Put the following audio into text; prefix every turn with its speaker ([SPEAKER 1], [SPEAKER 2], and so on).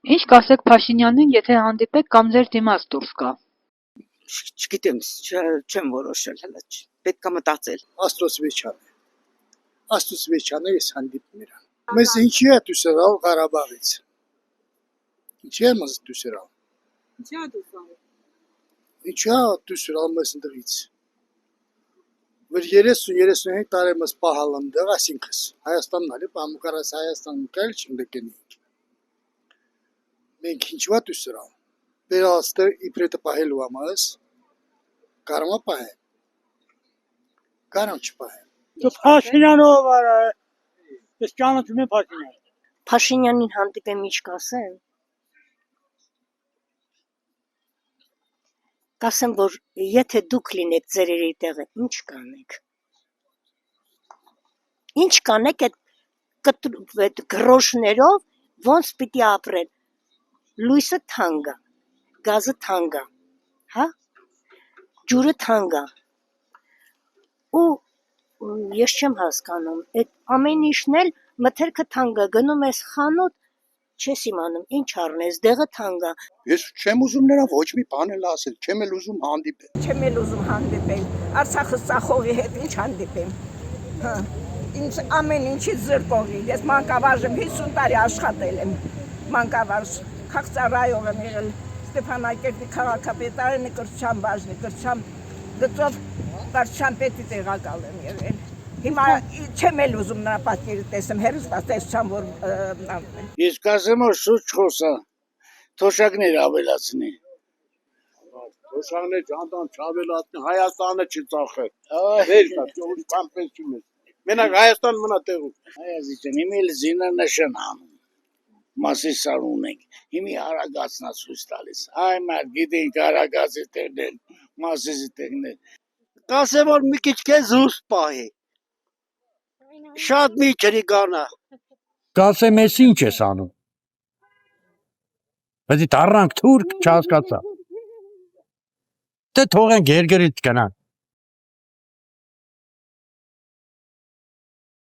[SPEAKER 1] Ինչ կասեք Փաշինյանին, եթե հանդիպեք կամ ձեր դիմաց դուրս գա։
[SPEAKER 2] Չգիտեմ, չեմ որոշել հələ, պետք է մտածել։
[SPEAKER 3] Աստծո ես հանդիպում իրան։ Մեզ ինչի է դուսերալ Ղարաբաղից։ Ինչի է մեզ դուսերալ։ Ինչի է դուսերալ մեզ ընդրից։ Որ 30-35 տարի մեզ պահալ ընդեղ, այսինքն Հայաստանն ալի պամուկարաս Հայաստան կայլ չնդեկենինք։ Մենք ինչվա դուսերալ։ Վերաստը իբրետը պահելու ամաս, կարմա պահե։ Կարամ չպահե։
[SPEAKER 4] Փաշինյանով արա, ես ճանաչում եմ Փաշինյան։
[SPEAKER 5] Փաշինյանին հանդիպեմ ինչ կասեմ։ Կասեմ, որ եթե դուք լինեք ձերերի տեղը, ինչ կանեք։ Ինչ կանեք այդ գրոշներով, ոնց պիտի ապրեն։ Լույսը թանկ է, գազը թանկ է, հա? Ջուրը թանկ է։ Ու ես չեմ հասկանում, այդ ամեն ինչն էլ մթերքը թանկ է, գնում ես խանութ, չես իմանում, ինչ առնես, դեղը թանկ է։
[SPEAKER 3] Ես չեմ ուզում նրան ոչ մի բան էլ ասել, չեմ էլ ուզում հանդիպել։
[SPEAKER 6] Չեմ էլ ուզում հանդիպել, Արցախը ծախողի հետ ինչ հանդիպեմ։ Հա, ինձ ամեն ինչից զրկողի, ես մանկավարժ եմ, 50 տարի աշխատել եմ, մանկավարժ, քաղցարայող եմ եղել, Ստեփանակերտի քաղաքապետարանի կրթության բաժնի, կրթության գծով վարչապետի տեղակալ եմ եղել։ Հիմա չեմ էլ ուզում նրա պատկերը տեսեմ, հեռուստատեսությամբ որ
[SPEAKER 3] Ես կասեմ, որ շուտ խոսա, թոշակներ ավելացնի։ Թոշակներ ճանտան չավելացնի, Հայաստանը չծախե։ Վեր կա, ճողուր կամպենսում ես։ Մենակ Հայաստան մնա տեղում։ Հայազիջան, հիմի էլ զինա նշան անում։ Մասիսար ունենք, հիմի հարագացնա ցույց տալիս։ Այ մարդ գիտենք հարագացի տեղն, մասիսի տեղն։
[SPEAKER 2] Կասեմ, որ մի քիչ քեզ զուս պահի։ Շատ մի ջրի գանա։
[SPEAKER 4] Կասեմ, ես ինչ ես անում։ Բայց դառնանք թուրք չհասկացա։ Դե թողենք երգերից գնան։